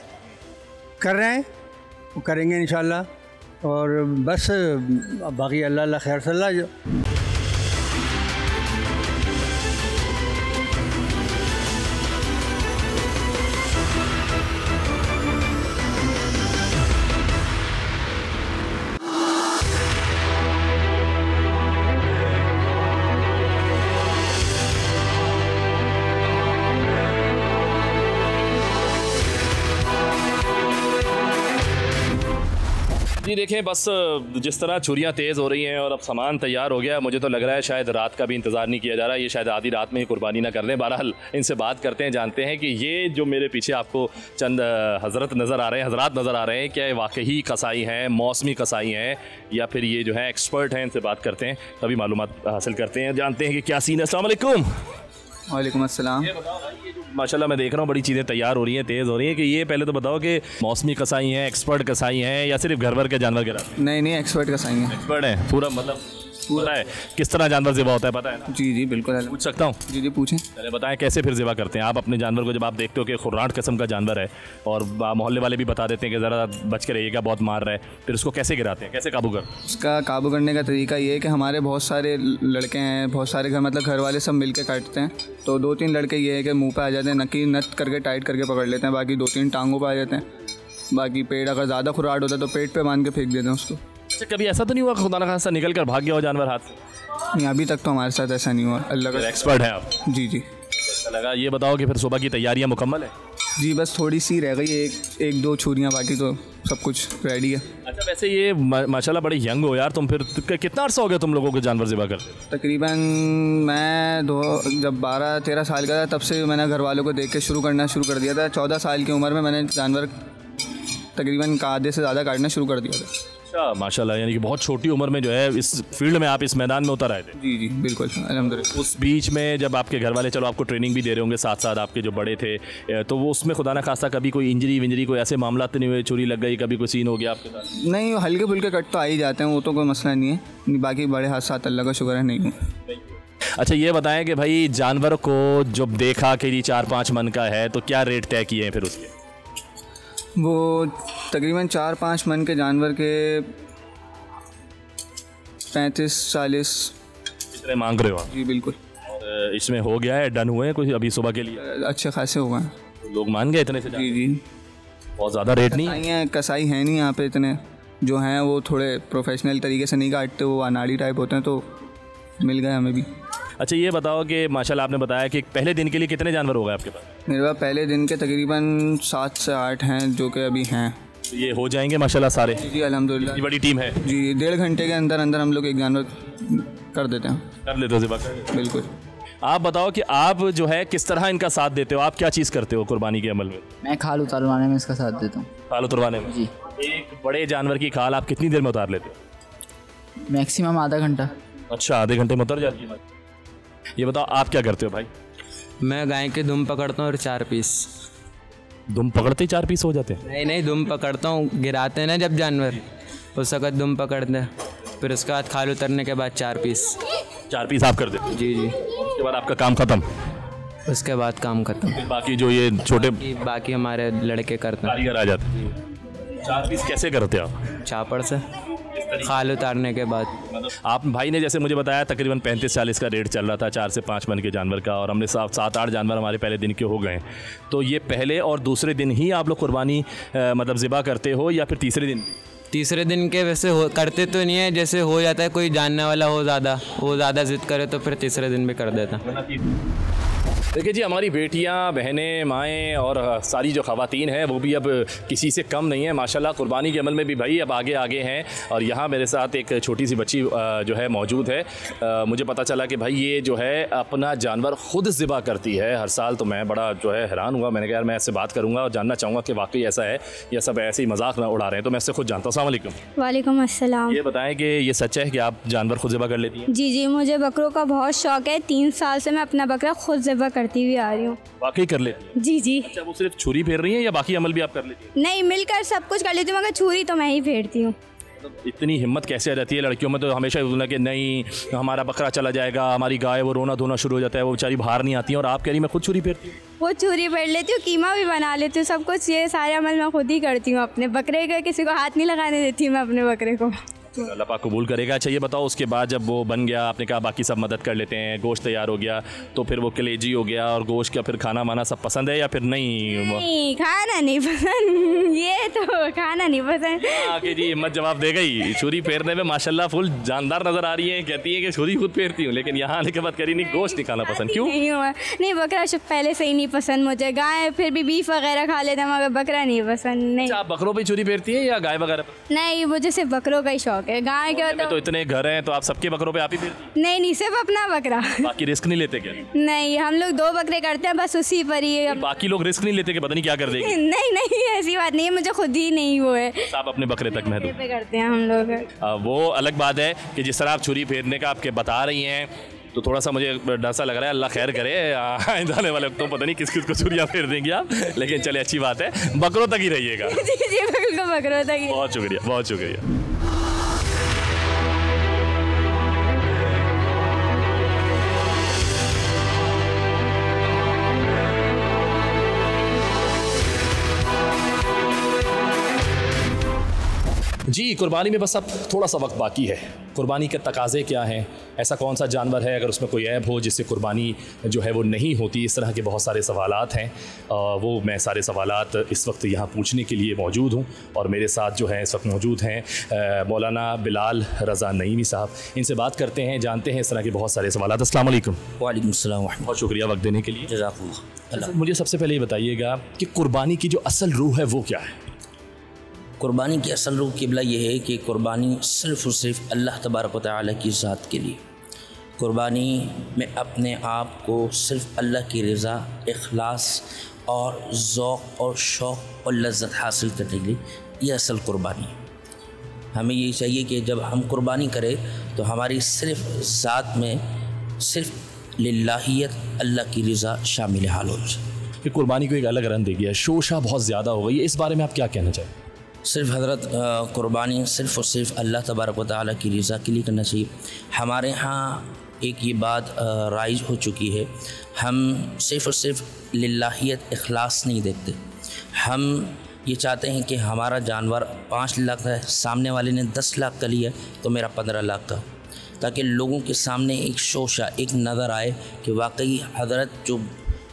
कर रहे हैं, वो करेंगे इंशाल्लाह। और बस बाकी अल्लाह खैर सल्ला। जी देखें, बस जिस तरह छुरियाँ तेज़ हो रही हैं और अब सामान तैयार हो गया, मुझे तो लग रहा है शायद रात का भी इंतज़ार नहीं किया जा रहा, ये शायद आधी रात में ही कुर्बानी ना कर लें। बहरहाल इनसे बात करते हैं, जानते हैं कि ये जो मेरे पीछे आपको चंद हज़रत नज़र आ रहे हैं, हज़रात नज़र आ रहे हैं, क्या ये वाकई कसाई हैं, मौसमी कसाई हैं, या फिर ये जो है एक्सपर्ट हैं। इनसे बात करते हैं, तभी मालूमात हासिल करते हैं, जानते हैं कि क्या सीन है। अस्सलाम वालेकुम। वालेकुम अस्सलाम। माशाल्लाह मैं देख रहा हूँ बड़ी चीज़ें तैयार हो रही हैं, तेज़ हो रही हैं, कि ये पहले तो बताओ कि मौसमी कसाई हैं, एक्सपर्ट कसाई हैं, या सिर्फ घर भर के जानवर के रात? नहीं, एक्सपर्ट कसाई हैं। एक्सपर्ट हैं पूरा, मतलब पूरा है। किस तरह जानवर ज़िबा होता है पता है ना? जी बिल्कुल। पूछ सकता हूँ? जी पूछें। पहले बताएं कैसे फिर ज़िबा करते हैं आप अपने जानवर को, जब आप देखते हो कि खुर्राट किस्म का जानवर है और मोहल्ले वाले भी बता देते हैं कि ज़रा बच के रहिएगा, बहुत मार रहा है, फिर उसको कैसे गिराते हैं, कैसे काबू करते हैं? उसका काबू करने का तरीका ये है कि हमारे बहुत सारे लड़के हैं, बहुत सारे घर, मतलब घर वाले सब मिल के काटते हैं। तो 2-3 लड़के ये है कि मुँह पर आ जाते हैं, नट करके टाइट करके पकड़ लेते हैं, बाकी 2-3 टांगों पर आ जाते हैं। बाकी पेट अगर ज़्यादा खुराट होता है तो पेट पे बांध के फेंक देते हैं उसको। अच्छा, कभी ऐसा तो नहीं हुआ खुदा न खास्ता निकल कर भाग गया हो जानवर हाथ से? नहीं, अभी तक तो हमारे साथ ऐसा नहीं हुआ। अल्लाह का एक्सपर्ट है आप? जी अच्छा लगा। ये बताओ कि फिर सुबह की तैयारियां मुकम्मल है? जी बस थोड़ी सी रह गई, एक दो छुरियाँ, बाकी तो सब कुछ रेडी है। अच्छा, वैसे ये माशाल्लाह बड़े यंग हो यार तुम, फिर कितना अर्सा हो गया तुम लोगों को जानवर ज़िबा करते? तकरीबन मैं जब 12-13 साल का था तब से मैंने घर वालों को देख के शुरू करना शुरू कर दिया था। 14 साल की उम्र में मैंने जानवर तकरीबन आधे से ज़्यादा काटना शुरू कर दिया था। अच्छा माशाल्लाह, यानी कि बहुत छोटी उम्र में जो है इस फील्ड में आप इस मैदान में उतर आए थे? जी बिल्कुल अल्हम्दुलिल्लाह। उस बीच में जब आपके घर वाले, चलो आपको ट्रेनिंग भी दे रहे होंगे साथ साथ, आपके जो बड़े थे, तो वो उसमें खुदा ना खास्ता कभी कोई इंजरी विंजरी, कोई ऐसे मामला तो नहीं हुए, चोरी लग गई, कभी कोई सीन हो गया आपके साथ? नहीं, हल्के फुल्के कट तो आ ही जाते हैं, वो तो कोई मसला नहीं है। बाकी बड़े हादसात अल्लाह का शुक्र है नहीं हुए। अच्छा ये बताएं कि भाई जानवर को जब देखा कि ये 4-5 मन का है, तो क्या रेट तय किए हैं फिर उसके? वो तकरीबन 4-5 मन के जानवर के 35-40 इतने मांग रहे हो आप? जी बिल्कुल। और इसमें हो गया है, डन हुए हैं कुछ अभी सुबह के लिए? अच्छे खासे हो गए। लोग मान गए इतने से? जी बहुत ज़्यादा रेट नहीं है। कसाई है नहीं यहाँ पे इतने, जो हैं वो थोड़े प्रोफेशनल तरीके से नहीं काटते, वो अनाड़ी टाइप होते हैं, तो मिल गए हमें भी। अच्छा ये बताओ कि माशाल्लाह आपने बताया कि पहले दिन के लिए कितने जानवर हो गए आपके पास? मेरे पास पहले दिन के तकरीबन 7 से 8 हैं जो कि अभी हैं। तो ये हो जाएंगे माशाल्लाह सारे? जी अल्हम्दुलिल्लाह। बड़ी टीम है? जी 1.5 घंटे के अंदर अंदर हम लोग एक जानवर कर देते हैं। कर लेते हो ज़िबा? बिल्कुल। आप बताओ कि आप जो है किस तरह इनका साथ देते हो, आप क्या चीज़ करते हो कुर्बानी के अमल में? मैं खाल उतारवाने में इसका साथ देता हूँ। खाल उतरवाने में? जी। एक बड़े जानवर की खाल आप कितनी देर में उतार लेते हो? मैक्सिमम आधा घंटा। अच्छा, आधे घंटे में उतर जाती है। ये बताओ आप क्या करते हो भाई? मैं गाय के दुम पकड़ता हूँ और 4 पीस। दुम पकड़ते ही 4 पीस हो जाते हैं? नहीं, दुम पकड़ता हूँ, गिराते हैं ना जब जानवर, उस वक़्त दुम पकड़ते हैं, फिर उसके बाद खाल उतरने के बाद 4 पीस। 4 पीस आप कर देते? जी। उसके बाद आपका काम ख़त्म? उसके बाद काम खत्म। बाकी जो ये छोटे बाकी हमारे लड़के करते हैं, कारीगर आ जाते हैं। 4 पीस कैसे करते हो आप? चापड़ से खाल उतारने के बाद। आप भाई ने जैसे मुझे बताया तकरीबन 35-40 का रेट चल रहा था 4 से 5 मन के जानवर का, और हमने 7-8 जानवर हमारे पहले दिन के हो गए। तो ये पहले और दूसरे दिन ही आप लोग कुर्बानी मतलब ज़िबा करते हो या फिर तीसरे दिन? तीसरे दिन के वैसे करते तो नहीं है, जैसे हो जाता है कोई जानने वाला हो ज़्यादा, वो ज़्यादा ज़िद करे तो फिर तीसरे दिन भी कर देता। देखिए जी, हमारी बेटियां, बहनें, माएँ और सारी जो ख़वातीन हैं वो भी अब किसी से कम नहीं है माशाल्लाह। कुर्बानी के अमल में भी भाई अब आगे आगे हैं, और यहाँ मेरे साथ एक छोटी सी बच्ची जो है मौजूद है। मुझे पता चला कि भाई ये जो है अपना जानवर ख़ुद ज़िबा करती है हर साल। तो मैं बड़ा जो है हैरान हुआ, मैंने कहा यार मैं इससे बात करूँगा और जानना चाहूँगा कि वाकई ऐसा है या सब ऐसे ही मजाक ना उड़ा रहे हैं। तो मैं इससे खुद जानता हूँ। अस्सलाम वालेकुम। वालेकुम अस्सलाम। ये बताएं कि ये सच है कि आप जानवर खुद ज़िबा कर लेती हैं? जी, मुझे बकरों का बहुत शौक़ है। 3 साल से मैं अपना बकरा खुद ज़िबा करती हुई आ रही हूँ। वाकई कर लेती हैं? जी। अच्छा, वो सिर्फ छुरी फेर रही हैं या बाकी अमल भी आप कर लेती हैं? नहीं, मिलकर सब कुछ कर लेती हूँ, मगर छुरी तो मैं ही फेरती हूँ। इतनी हिम्मत कैसे आ जाती है लड़कियों में? तो हमेशा बोलना कि नहीं हमारा बकरा चला जाएगा, हमारी गाय, वो रोना धोना शुरू हो जाता है, वो बेचारी बाहर नहीं आती है। और आप कह रही मैं खुद चूरी फेरती हूँ। वो चूरी फेर लेती हूँ, कीमा भी बना लेती हूँ, सब कुछ ये सारे अमल मैं खुद ही करती हूँ। अपने बकरे का किसी को हाथ नहीं लगाने देती मैं अपने बकरे को। अल्लाह पाक कबूल करेगा। अच्छा ये बताओ, उसके बाद जब वो बन गया, आपने कहा बाकी सब मदद कर लेते हैं, गोश्त तैयार हो गया, तो फिर वो कलेजी हो गया और गोश्त का फिर खाना माना सब पसंद है या फिर नहीं? नहीं, खाना नहीं पसंद, ये तो खाना नहीं पसंद। कि जी हिम्मत जवाब दे गई। छुरी फेरने में माशाल्लाह फुल जानदार नज़र आ रही है, कहती है कि छुरी खुद फेरती हूँ, लेकिन यहाँ आने के बाद करी नहीं, गोश्त नहीं खाना पसंद। क्यों? नहीं हुआ, नहीं बकरा पहले से ही नहीं पसंद मुझे। गाय फिर भी बीफ वगैरह खा लेते हैं, मगर बकरा नहीं पसंद। नहीं। आप बकरों पर छुरी फेरती है या गाय वगैरह पर? नहीं, मुझे सिर्फ बकरों का ही शौक है। गाय के तो इतने घर हैं तो आप सबके बकरों पे आप ही फेरती? नहीं, सिर्फ अपना बकरा। बाकी रिस्क नहीं लेते क्या? नहीं, हम लोग 2 बकरे करते हैं बस, उसी पर ही। बाकी लोग रिस्क नहीं लेते कि पता नहीं क्या कर देंगे? नहीं, ऐसी बात नहीं है, मुझे खुद ही नहीं वो है। आप अपने बकरे तक महदूद करते हैं हम लोग। वो अलग बात है कि जिस तरह आप छुरी फेरने का आपके बता रही हैं, तो थोड़ा सा मुझे डर सा लग रहा है। अल्लाह खैर करे, आने वाले वक्तों पता नहीं किस किस को छुरियाँ फेर देंगे आप, लेकिन चले अच्छी बात है, बकरों तक ही रहिएगा। जी बिल्कुल, बकरों तक ही। बहुत शुक्रिया, बहुत शुक्रिया। जी कुर्बानी में बस अब थोड़ा सा वक्त बाकी है। कुर्बानी के तकाज़े क्या हैं, ऐसा कौन सा जानवर है अगर उसमें कोई ऐब हो जिससे कुर्बानी जो है वो नहीं होती, इस तरह के बहुत सारे सवालात हैं। वो मैं सारे सवालात इस वक्त यहाँ पूछने के लिए मौजूद हूँ और मेरे साथ जो है इस वक्त मौजूद हैं मौलाना बिलाल रज़ा नईमी साहब। इनसे बात करते हैं, जानते हैं इस तरह के बहुत सारे सवालात। अस्सलाम वालेकुम। वालेकुम सलाम। बहुत शुक्रिया वक्त देने के लिए। जज़ाकुल्लाह। मुझे सबसे पहले ये बताइएगा कि कुर्बानी की जो असल रूह है वो क्या है? कुर्बानी की असल रूह क़िबला ये है कि कुर्बानी सिर्फ़ और सिर्फ अल्लाह तबारक व तआला की ज़ात के लिए, कुर्बानी में अपने आप को सिर्फ अल्लाह की रज़ा, इखलास और ज़ौक़ और शौक़ और लज़्ज़त हासिल करने के लिए, ये असल कुर्बानी है। हमें ये चाहिए कि जब हम कुर्बानी करें तो हमारी सिर्फ ज़ात में सिर्फ लिल्लाहियत, अल्लाह की रज़ा शामिल हाल हो जाए। कि कुर्बानी को एक अलग रंग दे गया, शोशा बहुत ज़्यादा हो गई है, इस बारे में आप क्या कहना चाहिए? सिर्फ हज़रत कुर्बानी सिर्फ़ और सिर्फ अल्लाह तबारक व तआला की रज़ा के लिए करना चाहिए। हमारे यहाँ एक ये बात राइज हो चुकी है, हम सिर्फ़ और सिर्फ लिल्लाहियत, इखलास नहीं देखते। हम ये चाहते हैं कि हमारा जानवर 5 लाख है, सामने वाले ने 10 लाख का लिया तो मेरा 15 लाख का, ताकि लोगों के सामने एक शोशा, एक नज़र आए कि वाकई हज़रत जो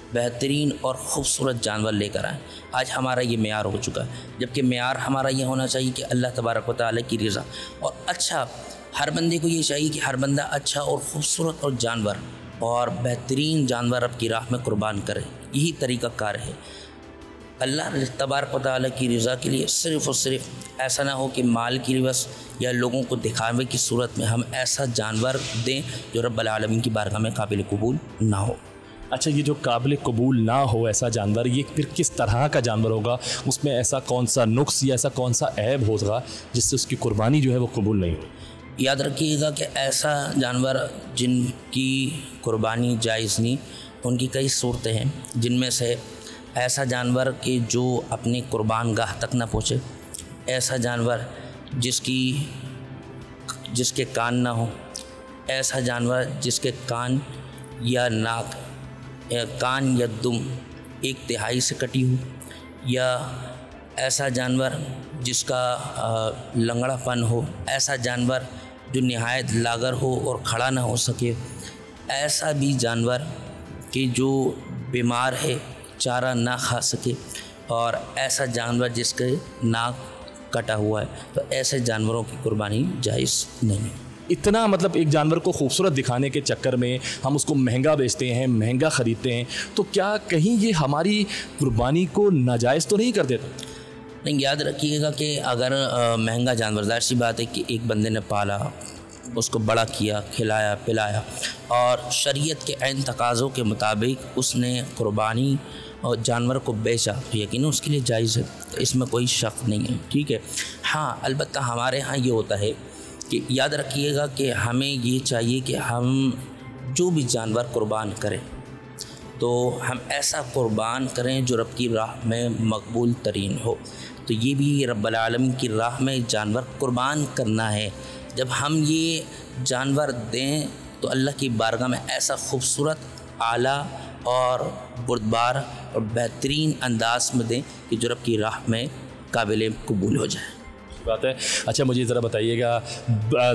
बेहतरीन और ख़ूबसूरत जानवर लेकर आए। आज हमारा ये मेयार हो चुका है, जबकि मेयार हमारा ये होना चाहिए कि अल्लाह तबारक व तआला की रज़ा और अच्छा। हर बंदे को ये चाहिए कि हर बंदा अच्छा और ख़ूबसूरत और जानवर और बेहतरीन जानवर रब की राह में कुर्बान करे। यही तरीक़ाकार है अल्लाह तबारक व तआला की रज़ा के लिए। सिर्फ़ और सिर्फ ऐसा ना हो कि माल की रिवस या लोगों को दिखावे की सूरत में हम ऐसा जानवर दें जो रब्बुल आलमीन की बारगाह में काबिल कबूल ना हो। अच्छा, ये जो काबिल कबूल ना हो ऐसा जानवर, ये फिर किस तरह का जानवर होगा? उसमें ऐसा कौन सा नुक्स या ऐसा कौन सा ऐब होगा जिससे उसकी कुर्बानी जो है वो कबूल नहीं हो? याद रखिएगा कि ऐसा जानवर जिनकी कुर्बानी जायज़ नहीं, उनकी कई सूरतें हैं, जिनमें से ऐसा जानवर कि जो अपनी कुर्बान गाह तक ना पहुँचे, ऐसा जानवर जिसके कान ना हो, ऐसा जानवर जिसके कान या नाक कान या दुम 1/3 से कटी हो, या ऐसा जानवर जिसका लंगड़ापन हो, ऐसा जानवर जो निहायत लागर हो और खड़ा ना हो सके, ऐसा भी जानवर कि जो बीमार है, चारा ना खा सके, और ऐसा जानवर जिसके नाक कटा हुआ है, तो ऐसे जानवरों की कुर्बानी जायज़ नहीं है। इतना मतलब एक जानवर को खूबसूरत दिखाने के चक्कर में हम उसको महंगा बेचते हैं, महंगा ख़रीदते हैं, तो क्या कहीं ये हमारी कुर्बानी को नाजायज़ तो नहीं कर देता? नहीं, याद रखिएगा कि अगर महंगा जानवर, ज़ाहिर सी बात है कि एक बंदे ने पाला, उसको बड़ा किया, खिलाया पिलाया और शरीयत के ऐन तकाज़ों के मुताबिक उसने कुर्बानी और जानवर को बेचा, तो यकीन उसके लिए जायज़ है, तो इसमें कोई शक नहीं है। ठीक है। हाँ, अलबत्ता हमारे यहाँ ये होता है कि याद रखिएगा कि हमें ये चाहिए कि हम जो भी जानवर कुर्बान करें तो हम ऐसा कुर्बान करें जो रब की राह में मकबूल तरीन हो, तो ये भी रब्बुल आलमीन की राह में जानवर कुर्बान करना है। जब हम ये जानवर दें तो अल्लाह की बारगाह में ऐसा खूबसूरत, आला और बुरदबार और बेहतरीन अंदाज में दें कि जो रब की राह में काबिल कबूल हो जाए। बात है। अच्छा, मुझे ज़रा बताइएगा,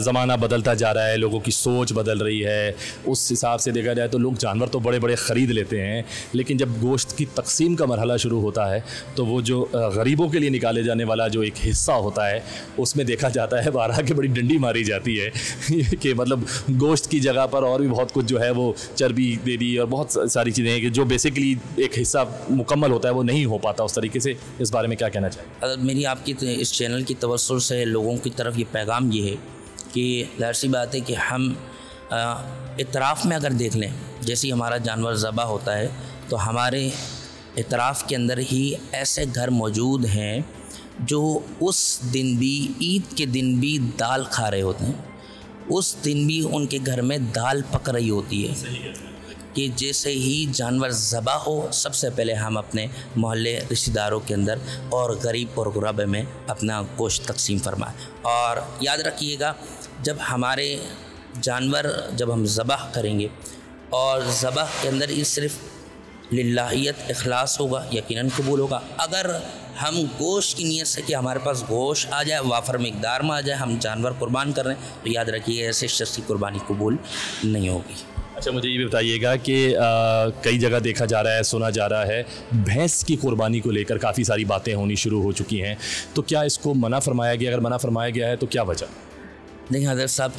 ज़माना बदलता जा रहा है, लोगों की सोच बदल रही है, उस हिसाब से देखा जाए तो लोग जानवर तो बड़े बड़े ख़रीद लेते हैं, लेकिन जब गोश्त की तकसीम का मरहला शुरू होता है तो वो जो गरीबों के लिए निकाले जाने वाला जो एक हिस्सा होता है उसमें देखा जाता है बारह की बड़ी डंडी मारी जाती है कि मतलब गोश्त की जगह पर और भी बहुत कुछ जो है वो चर्बी दे दी और बहुत सारी चीज़ें हैं कि जो बेसिकली एक हिस्सा मुकम्मल होता है वो नहीं हो पाता उस तरीके से। इस बारे में क्या कहना चाहिए? मेरी आपकी इस चैनल की तवज्जो से लोगों की तरफ ये पैगाम ये है कि ज़ाहिर सी बात है कि हम इतराफ़ में अगर देख लें, जैसे ही हमारा जानवर ज़बा होता है तो हमारे इतराफ़ के अंदर ही ऐसे घर मौजूद हैं जो उस दिन भी, ईद के दिन भी दाल खा रहे होते हैं, उस दिन भी उनके घर में दाल पक रही होती है कि जैसे ही जानवर ज़बा हो सबसे पहले हम अपने मोहल्ले रिश्तेदारों के अंदर और गरीब और गुरबा में अपना गोश्त तकसीम फरमाएं। और याद रखिएगा, जब हमारे जानवर जब हम ज़बह करेंगे और ज़बह के अंदर ये सिर्फ़ लिल्लाहियत इखलास होगा, यकीनन कबूल होगा। अगर हम गोश्त की नीयत से कि हमारे पास गोश्त आ जाए, वाफर मिकदार में आ जाए, हम जानवर कुर्बान कर रहे हैं, तो याद रखिए ऐसे शख्स की कुर्बानी कबूल नहीं होगी। अच्छा, मुझे ये भी बताइएगा कि कई जगह देखा जा रहा है, सुना जा रहा है, भैंस की कुर्बानी को लेकर काफ़ी सारी बातें होनी शुरू हो चुकी हैं, तो क्या इसको मना फरमाया गया? अगर मना फरमाया गया है तो क्या वजह? देखिए हज़रत साहब,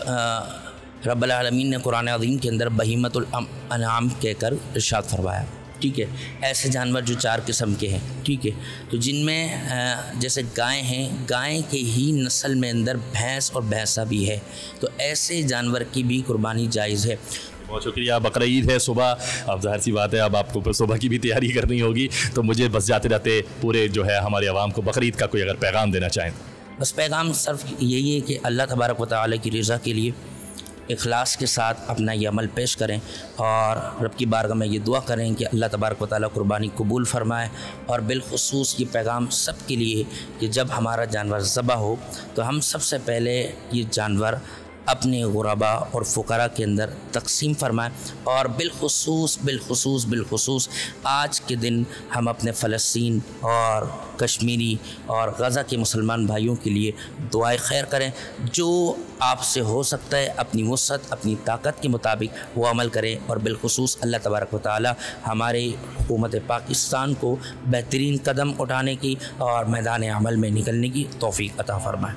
रब्बुल आलमीन ने कुरान अज़ीम के अंदर बहीमतुल अनाम कहकर इरशाद फरमाया, ठीक है। ऐसे जानवर जो 4 किस्म के हैं, ठीक है, तो जिनमें जैसे गाय हैं, गाय के ही नस्ल में अंदर भैंस और भैंसा भी है, तो ऐसे जानवर की भी कुर्बानी जायज़ है। बहुत शुक्रिया। बकरा ईद है सुबह, अब जाहिर सी बात है अब आपको सुबह की भी तैयारी करनी होगी, तो मुझे बस जाते जाते पूरे जो है हमारे अवाम को बकरा ईद का कोई अगर पैगाम देना चाहें? बस पैगाम सिर्फ यही है कि अल्लाह तबारक व तआला की रज़ा के लिए इखलास के साथ अपना ये अमल पेश करें और रब की बारगाह में ये दुआ करें कि अल्लाह तबारक व तआला कुर्बानी कबूल फरमाए। और बिलखुसूस ये पैगाम सब के लिए कि जब हमारा जानवर ज़बह हो तो हम सबसे पहले ये जानवर अपने गुरबा और फ़ुकरा के अंदर तकसीम फरमाएं। और बिलखुसूस आज के दिन हम अपने फ़लस्तीन और कश्मीरी और गज़ा के मुसलमान भाइयों के लिए दुआए खैर करें। जो आपसे हो सकता है अपनी वसअत, अपनी ताकत के मुताबिक वो अमल करें। और बिलखुसूस अल्लाह तबारक व तआला हमारे हुकूमत पाकिस्तान को बेहतरीन कदम उठाने की और मैदान अमल में निकलने की तौफ़ीक़ अता फ़रमाए।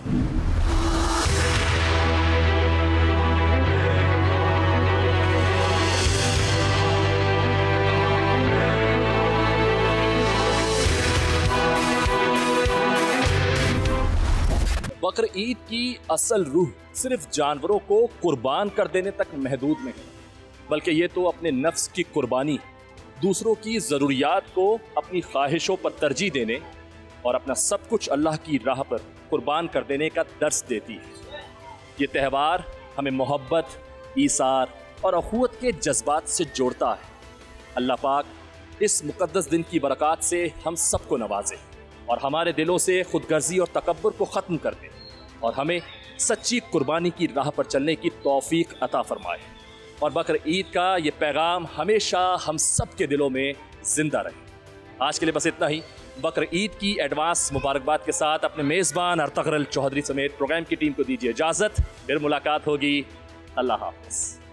बकर ईद की असल रूह सिर्फ जानवरों को कुर्बान कर देने तक महदूद नहीं, बल्कि ये तो अपने नफ्स की कुर्बानी, दूसरों की ज़रूरियात को अपनी ख्वाहिशों पर तरजीह देने और अपना सब कुछ अल्लाह की राह पर कुर्बान कर देने का दर्स देती है। ये त्यौहार हमें मोहब्बत, ईसार और अखुवत के जज्बात से जोड़ता है। अल्लाह पाक इस मुक़द्दस दिन की बरक़ात से हम सबको नवाजे और हमारे दिलों से खुदगर्जी और तकब्बुर को ख़त्म कर दे और हमें सच्ची कुर्बानी की राह पर चलने की तौफ़ीक़ अता फ़रमाए। और बकर ईद का ये पैगाम हमेशा हम सब के दिलों में ज़िंदा रहे। आज के लिए बस इतना ही। बकर ईद की एडवांस मुबारकबाद के साथ अपने मेज़बान अर्तगरल चौधरी समेत प्रोग्राम की टीम को दीजिए इजाज़त। फिर मुलाकात होगी। अल्लाह हाफ़िज़।